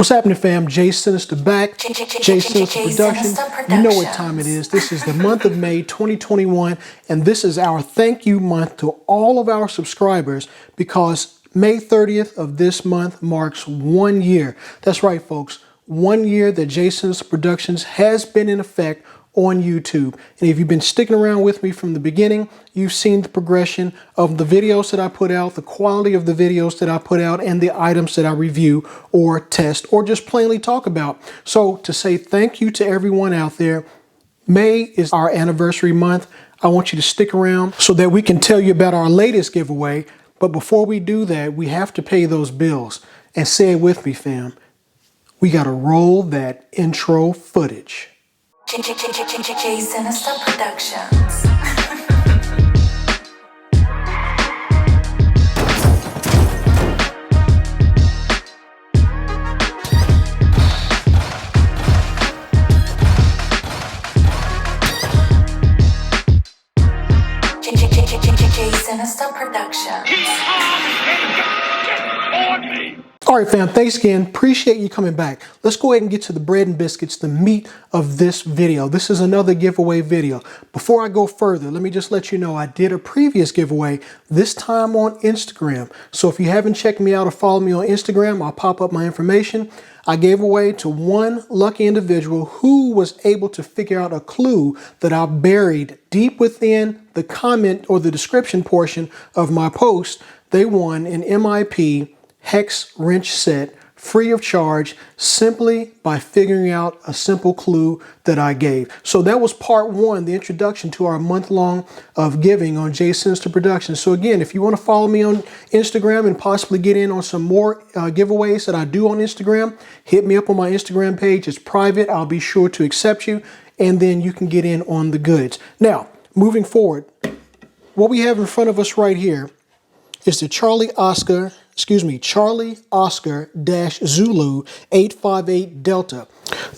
What's happening, fam? Sinista back. Sinista Productions. You know what time it is. This is the month of May 2021, and this is our thank you month to all of our subscribers because May 30th of this month marks 1 year. That's right, folks. 1 year that Sinista Productions has been in effect on YouTube. And if you've been sticking around with me from the beginning, you've seen the progression of the videos that I put out, the quality of the videos that I put out, and the items that I review or test or just plainly talk about. So to say thank you to everyone out there, May is our anniversary month. I want you to stick around so that we can tell you about our latest giveaway. But before we do that, we have to pay those bills. And say it with me, fam. We got to roll that intro footage. Sinista Productions. Sinista Productions. All right, fam, thanks again. Appreciate you coming back. Let's go ahead and get to the bread and biscuits, the meat of this video. This is another giveaway video. Before I go further, let me just let you know I did a previous giveaway, this time on Instagram. So if you haven't checked me out or followed me on Instagram, I'll pop up my information. I gave away to one lucky individual who was able to figure out a clue that I buried deep within the comment or the description portion of my post. They won an MIP hex wrench set free of charge simply by figuring out a simple clue that I gave. So that was part one, the introduction to our month-long of giving on Sinista Productions. So again, if you want to follow me on Instagram and possibly get in on some more giveaways that I do on Instagram, hit me up on my Instagram page. It's private. I'll be sure to accept you, and then you can get in on the goods. Now, moving forward, what we have in front of us right here is the Charlie Oscar Zulu 858 Delta.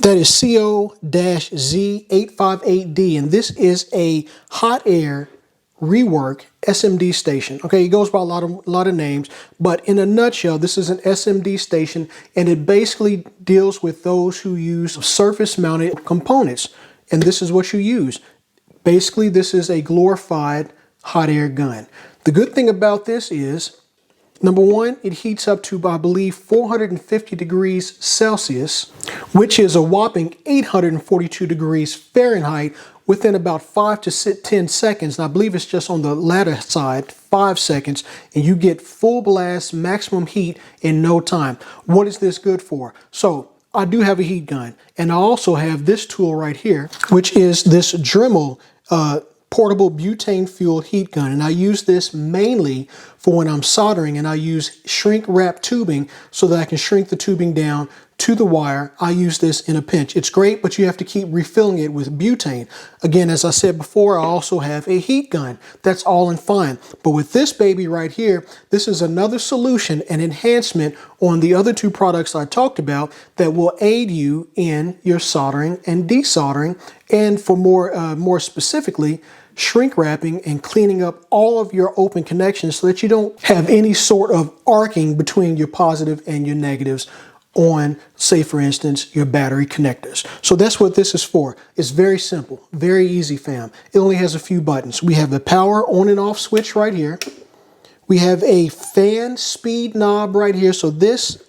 That is CO-Z858D, and this is a hot air rework SMD station. Okay, it goes by a lot of names, but in a nutshell, this is an SMD station, and it basically deals with those who use surface-mounted components, and this is what you use. Basically, this is a glorified hot air gun. The good thing about this is, number one, it heats up to, I believe, 450 degrees Celsius, which is a whopping 842 degrees Fahrenheit within about 5 to 10 seconds. And I believe it's just on the latter side, 5 seconds, and you get full blast, maximum heat in no time. What is this good for? So I do have a heat gun, and I also have this tool right here, which is this Dremel portable butane fueled heat gun, and I use this mainly for when I'm soldering, and I use shrink wrap tubing so that I can shrink the tubing down to the wire. I use this in a pinch. It's great, but you have to keep refilling it with butane. Again, as I said before, I also have a heat gun. That's all in fine. But with this baby right here, this is another solution, an enhancement on the other two products I talked about that will aid you in your soldering and desoldering, and for more specifically, shrink wrapping and cleaning up all of your open connections so that you don't have any sort of arcing between your positive and your negatives on, say for instance, your battery connectors. So that's what this is for. It's very simple, very easy, fam. It only has a few buttons. We have the power on and off switch right here. We have a fan speed knob right here. So this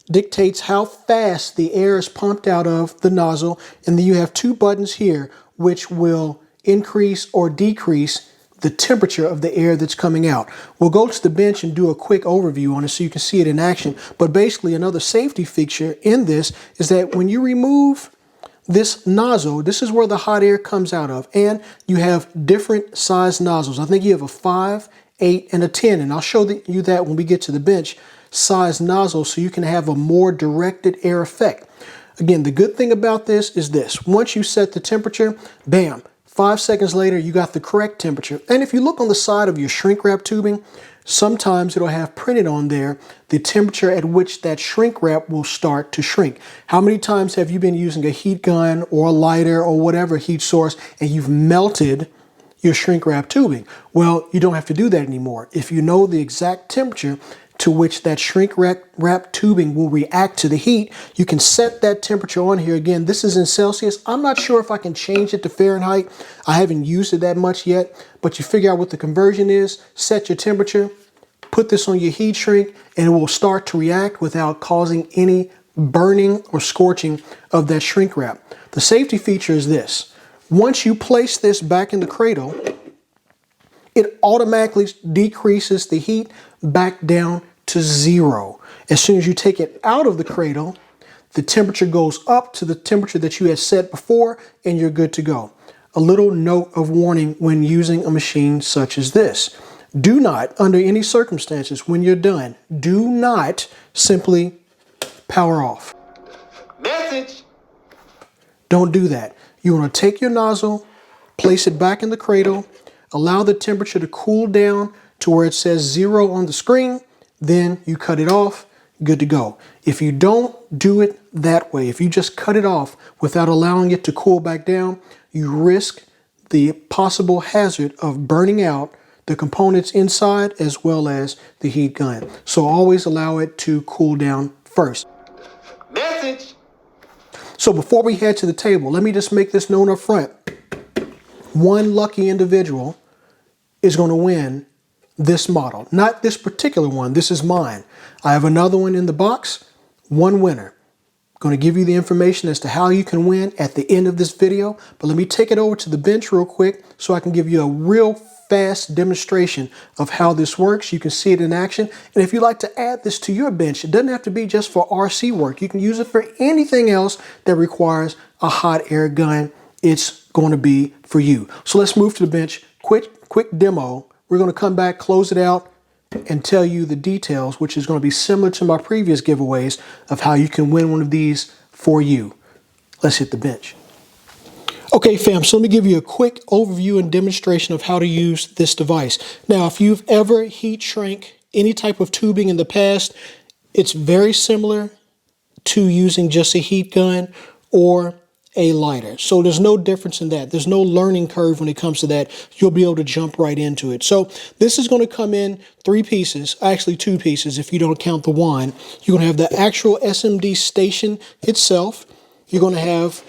dictates how fast the air is pumped out of the nozzle. And then you have two buttons here which will increase or decrease the temperature of the air that's coming out. We'll go to the bench and do a quick overview on it so you can see it in action. But basically, another safety feature in this is that when you remove this nozzle, this is where the hot air comes out of, and you have different size nozzles. I think you have a 5, 8, and a 10, and I'll show you that when we get to the bench size nozzle so you can have a more directed air effect. Again, the good thing about this is this. Once you set the temperature, bam, 5 seconds later, you got the correct temperature. And if you look on the side of your shrink wrap tubing, sometimes it'll have printed on there the temperature at which that shrink wrap will start to shrink. How many times have you been using a heat gun or a lighter or whatever heat source and you've melted your shrink wrap tubing? Well, you don't have to do that anymore. If you know the exact temperature, to which that shrink wrap tubing will react to the heat. You can set that temperature on here. Again, this is in Celsius. I'm not sure if I can change it to Fahrenheit. I haven't used it that much yet, but you figure out what the conversion is, set your temperature, put this on your heat shrink, and it will start to react without causing any burning or scorching of that shrink wrap. The safety feature is this. Once you place this back in the cradle, it automatically decreases the heat back down to 0. As soon as you take it out of the cradle, the temperature goes up to the temperature that you had set before, and you're good to go. A little note of warning when using a machine such as this. Do not, under any circumstances, when you're done, do not simply power off. Message. Don't do that. You want to take your nozzle, place it back in the cradle, allow the temperature to cool down to where it says 0 on the screen, then you cut it off, good to go. If you don't do it that way, if you just cut it off without allowing it to cool back down, you risk the possible hazard of burning out the components inside as well as the heat gun. So always allow it to cool down first. Message. So before we head to the table, let me just make this known up front. One lucky individual is going to win this model. Not this particular one, this is mine. I have another one in the box, one winner. I'm going to give you the information as to how you can win at the end of this video, but let me take it over to the bench real quick so I can give you a real fast demonstration of how this works. You can see it in action. And if you'd like to add this to your bench, it doesn't have to be just for RC work. You can use it for anything else that requires a hot air gun. It's going to be for you. So let's move to the bench. Quick demo. We're going to come back, close it out, and tell you the details, which is going to be similar to my previous giveaways of how you can win one of these for you. Let's hit the bench. Okay, fam, so let me give you a quick overview and demonstration of how to use this device. Now, if you've ever heat shrank any type of tubing in the past, it's very similar to using just a heat gun or a lighter. So there's no difference in that. There's no learning curve when it comes to that. You'll be able to jump right into it. So this is going to come in 3 pieces, actually 2 pieces if you don't count the wand. You're going to have the actual SMD station itself. You're going to have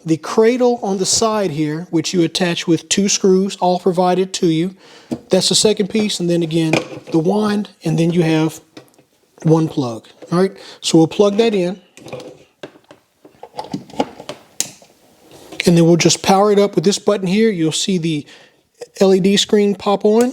the cradle on the side here, which you attach with 2 screws, all provided to you. That's the second piece. And then again, the wand, and then you have 1 plug. All right, so we'll plug that in. And then we'll just power it up with this button here. You'll see the LED screen pop on.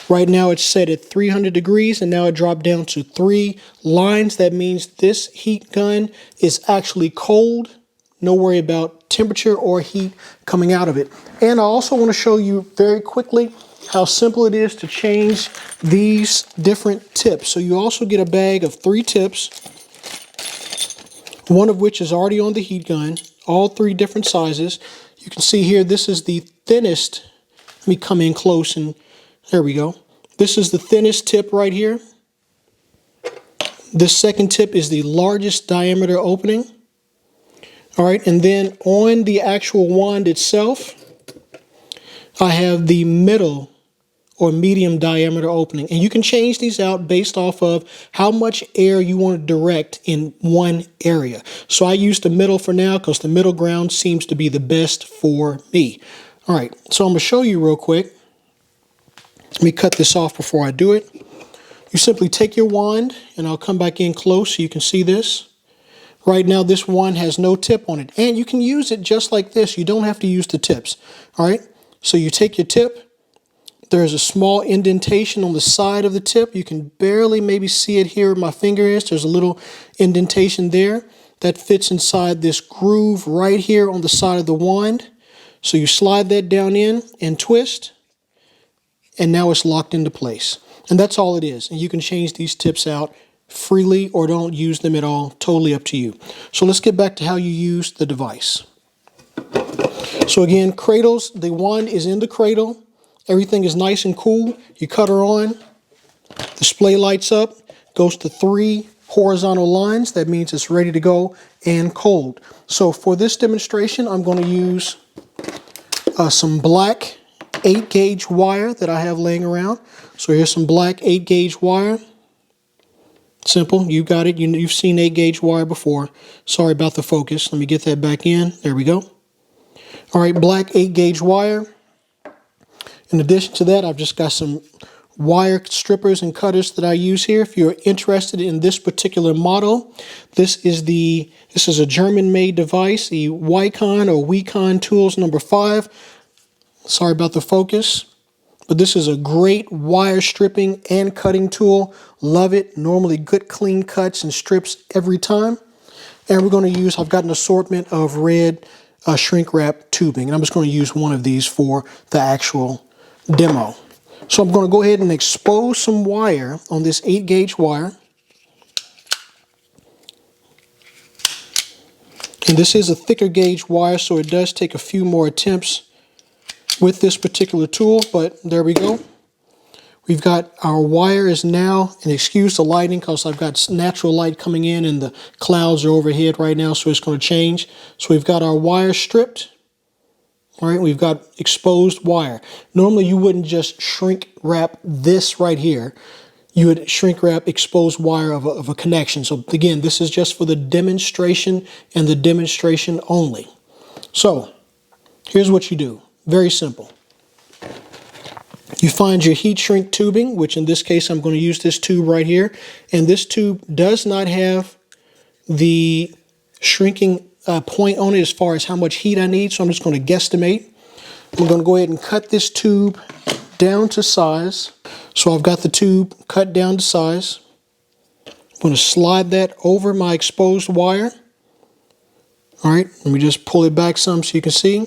Right now it's set at 300 degrees and now it dropped down to 3 lines. That means this heat gun is actually cold. No worry about temperature or heat coming out of it. And I also want to show you very quickly how simple it is to change these different tips. So you also get a bag of 3 tips, one of which is already on the heat gun. All 3 different sizes. You can see here, this is the thinnest. Let me come in close and there we go. This is the thinnest tip right here. This second tip is the largest diameter opening. All right, and then on the actual wand itself, I have the middle or medium diameter opening. And you can change these out based off of how much air you want to direct in one area. So I use the middle for now because the middle ground seems to be the best for me. All right, so I'm going to show you real quick. Let me cut this off before I do it. You simply take your wand, and I'll come back in close so you can see this. Right now, this wand has no tip on it. And you can use it just like this. You don't have to use the tips. All right, so you take your tip. There's a small indentation on the side of the tip. You can barely maybe see it here where my finger is. There's a little indentation there that fits inside this groove right here on the side of the wand. So you slide that down in and twist, and now it's locked into place. And that's all it is. And you can change these tips out freely or don't use them at all. Totally up to you. So let's get back to how you use the device. So again, cradles, the wand is in the cradle. Everything is nice and cool. You cut her on, display lights up, goes to 3 horizontal lines. That means it's ready to go and cold. So for this demonstration, I'm going to use some black 8-gauge wire that I have laying around. So here's some black 8-gauge wire. Simple, you got it. You've seen 8-gauge wire before. Sorry about the focus. Let me get that back in. There we go. All right, black 8-gauge wire. In addition to that, I've just got some wire strippers and cutters that I use here. If you're interested in this particular model, this is a German-made device, the Wecon Tools number 5. Sorry about the focus, but this is a great wire stripping and cutting tool. Love it. Normally good clean cuts and strips every time. And we're going to use, I've got an assortment of red shrink wrap tubing, and I'm just going to use one of these for the actual demo. So I'm going to go ahead and expose some wire on this 8-gauge wire. And this is a thicker gauge wire, so it does take a few more attempts with this particular tool, but there we go. We've got our wire is now, and excuse the lighting because I've got natural light coming in and the clouds are overhead right now, so it's going to change. So we've got our wire stripped. All right, we've got exposed wire. Normally you wouldn't just shrink wrap this right here. You would shrink wrap exposed wire of a connection. So again, this is just for the demonstration and the demonstration only. So here's what you do. Very simple. You find your heat shrink tubing, which in this case I'm going to use this tube right here. And this tube does not have the shrinking point on it as far as how much heat I need, so I'm just going to guesstimate. I'm going to go ahead and cut this tube down to size. So I've got the tube cut down to size. I'm going to slide that over my exposed wire. All right, let me just pull it back some so you can see.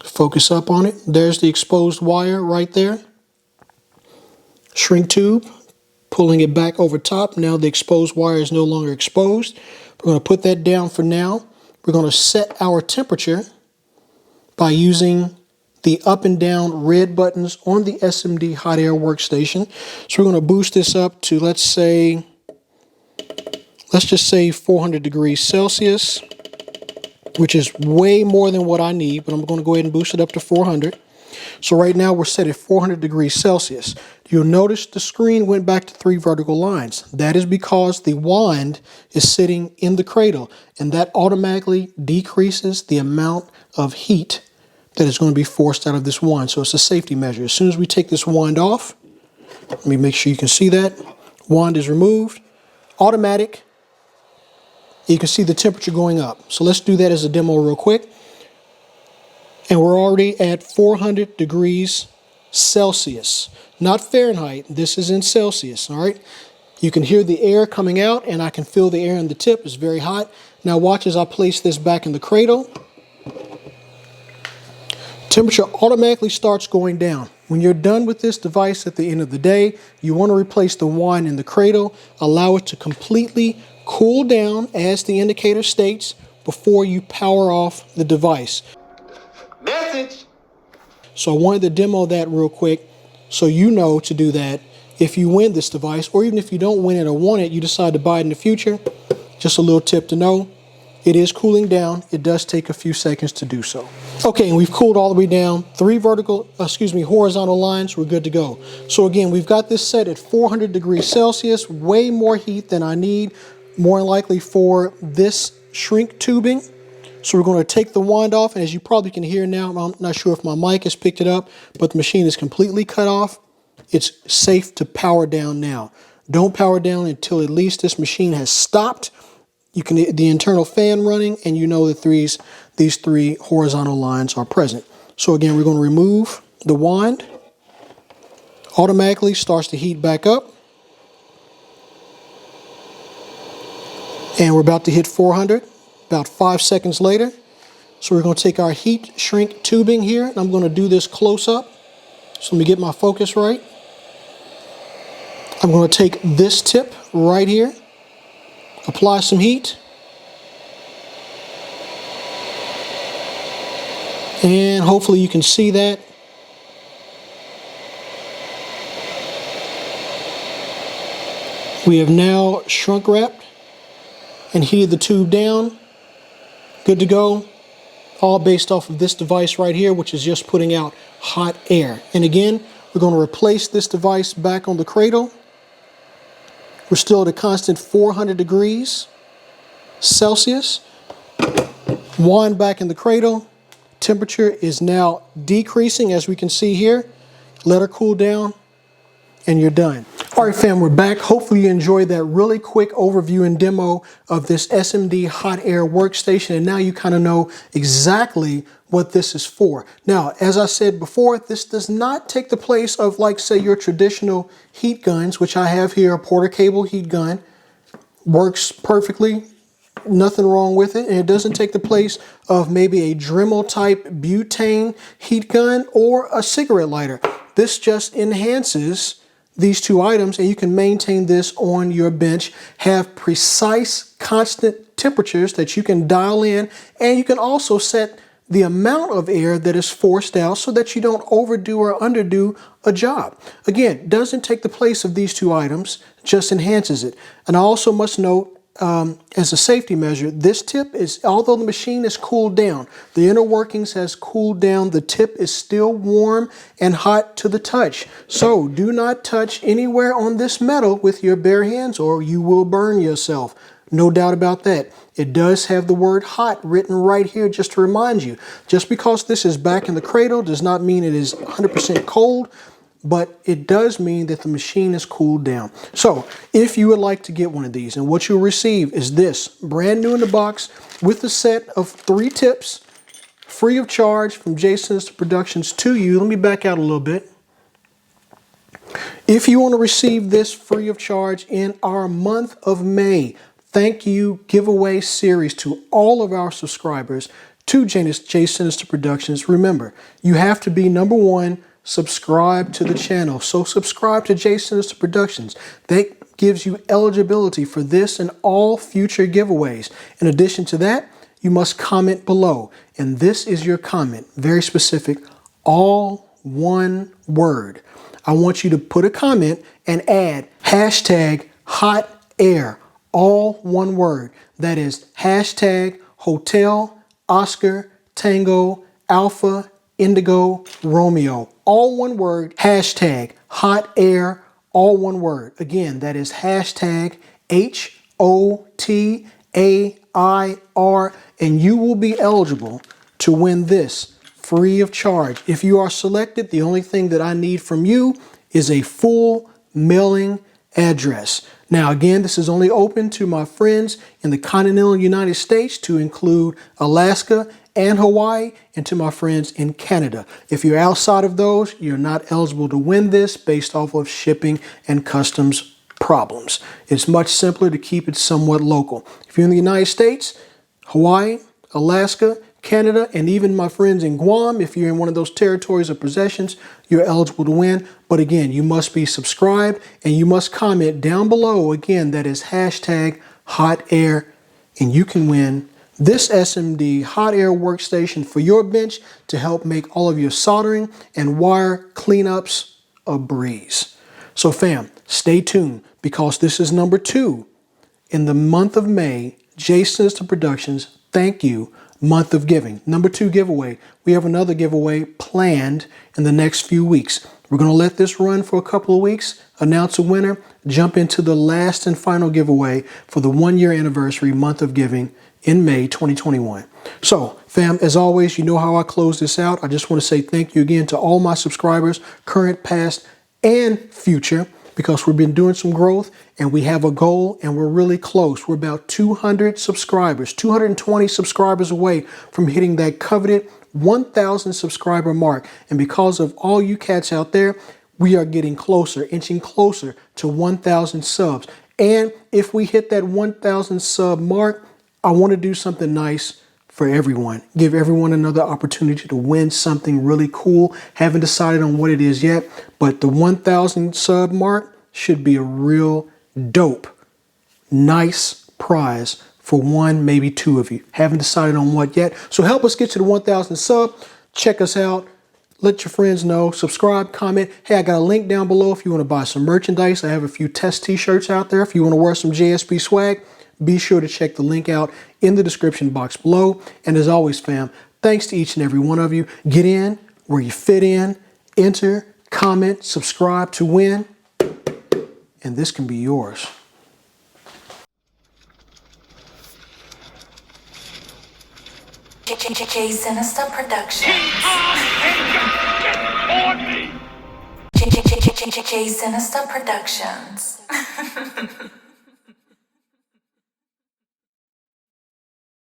Focus up on it. There's the exposed wire right there. Shrink tube, pulling it back over top. Now the exposed wire is no longer exposed. We're going to put that down for now. We're going to set our temperature by using the up and down red buttons on the SMD hot air workstation. So we're going to boost this up to, let's just say 400 degrees Celsius, which is way more than what I need, but I'm going to go ahead and boost it up to 400. So right now we're set at 400 degrees Celsius. You'll notice the screen went back to 3 vertical lines. That is because the wand is sitting in the cradle, and that automatically decreases the amount of heat that is going to be forced out of this wand. So it's a safety measure. As soon as we take this wand off, let me make sure you can see that. Wand is removed. Automatic. You can see the temperature going up. So let's do that as a demo real quick. And we're already at 400 degrees Celsius. Not Fahrenheit, this is in Celsius, all right? You can hear the air coming out, and I can feel the air in the tip. It's very hot. Now watch as I place this back in the cradle. Temperature automatically starts going down. When you're done with this device at the end of the day, you want to replace the wand in the cradle, allow it to completely cool down, as the indicator states, before you power off the device. Message. So I wanted to demo that real quick so you know to do that if you win this device, or even if you don't win it or want it, you decide to buy it in the future. Just a little tip to know. It is cooling down. It does take a few seconds to do so. Okay, and we've cooled all the way down. 3 horizontal lines. We're good to go. So again, we've got this set at 400 degrees Celsius, way more heat than I need, more than likely for this shrink tubing. So we're going to take the wand off, and as you probably can hear now, I'm not sure if my mic has picked it up, but the machine is completely cut off. It's safe to power down now. Don't power down until at least this machine has stopped. You can the internal fan running, and you know that these 3 horizontal lines are present. So again, we're going to remove the wand. Automatically starts to heat back up. And we're about to hit 400, about 5 seconds later. So we're going to take our heat shrink tubing here, and I'm going to do this close up. So let me get my focus right. I'm going to take this tip right here, apply some heat, and hopefully you can see that. We have now shrunk wrapped and heated the tube down. Good to go. All based off of this device right here, which is just putting out hot air. And again, we're going to replace this device back on the cradle. We're still at a constant 400 degrees Celsius. Wand back in the cradle. Temperature is now decreasing, as we can see here. Let her cool down, and you're done. All right, fam, we're back. Hopefully you enjoyed that really quick overview and demo of this SMD hot air workstation, and now you kind of know exactly what this is for. Now, as I said before, this does not take the place of, like, say, your traditional heat guns, which I have here, a Porter cable heat gun. Works perfectly. Nothing wrong with it, and it doesn't take the place of maybe a Dremel type butane heat gun or a cigarette lighter. This just enhances these two items, and you can maintain this on your bench, have precise constant temperatures that you can dial in, and you can also set the amount of air that is forced out so that you don't overdo or underdo a job. Again, doesn't take the place of these two items, just enhances it. And I also must note, as a safety measure, this tip is, although the machine is cooled down, the inner workings has cooled down, the tip is still warm and hot to the touch. So do not touch anywhere on this metal with your bare hands or you will burn yourself. No doubt about that. It does have the word hot written right here just to remind you. Just because this is back in the cradle does not mean it is 100% cold, but it does mean that the machine is cooled down. So if you would like to get one of these, and what you'll receive is this, brand new in the box with a set of 3 tips, free of charge from Sinista Productions to you. Let me back out a little bit. If you want to receive this free of charge in our month of May thank you giveaway series to all of our subscribers to Sinista Productions, remember, you have to be number 1, subscribe to the channel. So subscribe to Sinista Productions. That gives you eligibility for this and all future giveaways. In addition to that, you must comment below. And this is your comment, very specific, all one word. I want you to put a comment and add hashtag hot air, all one word. That is hashtag hotel, Oscar, Tango, Alpha, Indigo, Romeo, all one word, hashtag hot air, all one word. Again, that is hashtag HOTAIR, and you will be eligible to win this free of charge. If you are selected, the only thing that I need from you is a full mailing address. Now, again, this is only open to my friends in the continental United States, to include Alaska and Hawaii, and to my friends in Canada. If you're outside of those, you're not eligible to win this based off of shipping and customs problems. It's much simpler to keep it somewhat local. If you're in the United States, Hawaii, Alaska, Canada, and even my friends in Guam, if you're in one of those territories or possessions, you're eligible to win. But again, you must be subscribed and you must comment down below. Again, that is hashtag hot air, and you can win this SMD hot air workstation for your bench to help make all of your soldering and wire cleanups a breeze. So fam, stay tuned, because this is number 2 in the month of May, Sinista Productions Thank You Month of Giving. Number 2 giveaway. We have another giveaway planned in the next few weeks. We're going to let this run for a couple of weeks, announce a winner, jump into the last and final giveaway for the 1-year anniversary month of giving in May 2021. So, fam, as always, you know how I close this out. I just want to say thank you again to all my subscribers, current, past, and future, because we've been doing some growth and we have a goal and we're really close. We're about 200 subscribers, 220 subscribers away from hitting that coveted 1,000 subscriber mark. And because of all you cats out there, we are getting closer, inching closer to 1,000 subs. And if we hit that 1,000 sub mark, I want to do something nice for everyone. Give everyone another opportunity to win something really cool. Haven't decided on what it is yet, but the 1,000 sub mark should be a real dope, nice prize for 1, maybe 2 of you. Haven't decided on what yet. So help us get to the 1,000 sub. Check us out. Let your friends know. Subscribe, comment. Hey, I got a link down below if you want to buy some merchandise. I have a few test t-shirts out there. If you want to wear some JSP swag, be sure to check the link out in the description box below. And as always, fam, thanks to each and every one of you. Get in where you fit in, enter, comment, subscribe to win, and this can be yours. Sinista Productions. Sinista Productions.